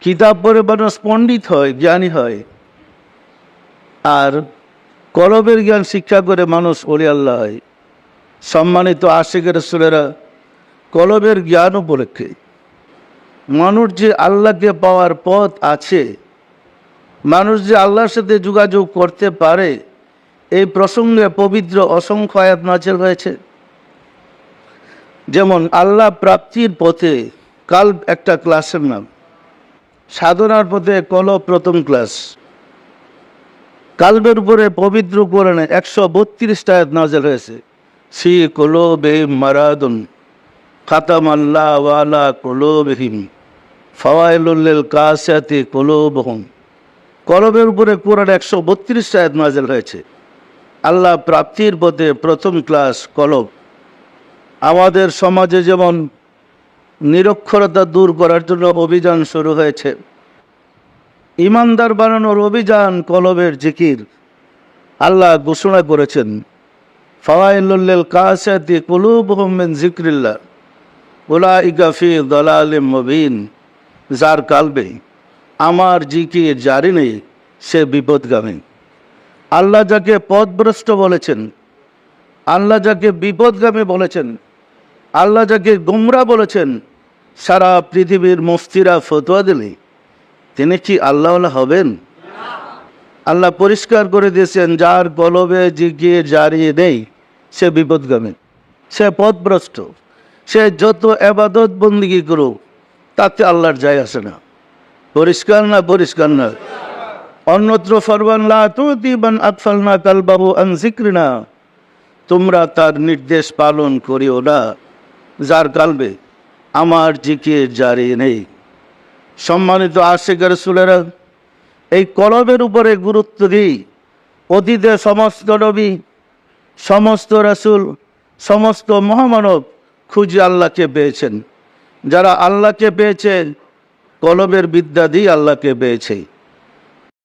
কিতাব পড়ে মানুষ পণ্ডিত হয়, জ্ঞানী হয়, আর কলবের জ্ঞান শিক্ষা করে মানুষ ওলি আল্লাহ হয়। সম্মানিত আশিক রাসূলেরা কলবের জ্ঞান উপলক্ষে মানুষ যে আল্লাহকে পাওয়ার পথ আছে, মানুষ যে আল্লাহর সাথে যোগাযোগ করতে পারে, এই প্রসঙ্গে পবিত্র অসংখ্য আয়াত নাযিল হয়েছে। যেমন আল্লাহ প্রাপ্তির পথে কালব একটা ক্লাসের নাম, সাধনার পথে কলব প্রথম ক্লাস। কালবের উপরে পবিত্র কোরআনে 132টা আয়াত নাযিল হয়েছে। ফি কুলুবিহিম মারাদুন খাতাম আল্লাহু আলা কুলুবিহিম ফাওয়াইলুল লিল কাসিয়াতি কুলুবুহুম। কলবের উপরে কোরআন 132টা আয়াত নাযিল হয়েছে। আল্লাহ প্রাপ্তির পথে প্রথম ক্লাস কলব। আমাদের সমাজে যেমন নিরক্ষরতা দূর করার জন্য অভিযান শুরু হয়েছে, ইমানদার বানানোর অভিযান কলবের জিকির। আল্লাহ ঘোষণা করেছেন, ফাওয়াইলুল লিল কাসিয়াতি কুলুবুহুম মিন যিকরিল্লাহ উলাইকা ফি দালালিম মুবিন। যার কালবে আমার জিকির জারি নেই, সে বিপদগামী। আল্লাহ যাকে পথভ্রষ্ট বলেছেন, আল্লাহ যাকে বিপদগামী বলেছেন, আল্লাহ যাকে গুমরা বলেছেন, সারা পৃথিবীর মুফতিরা ফতোয়া দিলে তিনি কি আল্লাহওয়ালা হবেন? আল্লাহ পরিষ্কার করে দিয়েছেন, যার কলবে জিকির জারি নেই সে বিপদগামী, সে পথভ্রষ্ট। সে যত ইবাদত বন্দেগী করুক তাতে আল্লাহর যায় আসে না। পরিষ্কার না? পরিষ্কার না? অন্যত্র ফরমান লা তুতি মান আতফালনা কালবাহু আন যিকরিনা, তোমরা তার নির্দেশ পালন করিও না যার কালবে আমার জিকির জারি নেই। সম্মানিত আশিক রাসূলেরা, এই কলবের উপরে গুরুত্ব দিই। অতীতে সমস্ত নবী, সমস্ত রাসূল, সমস্ত মহামানব খুঁজে আল্লাহকে পেয়েছেন। যারা আল্লাহকে পেয়েছে কলবের বিদ্যা দিয়ে আল্লাহকে পেয়েছে।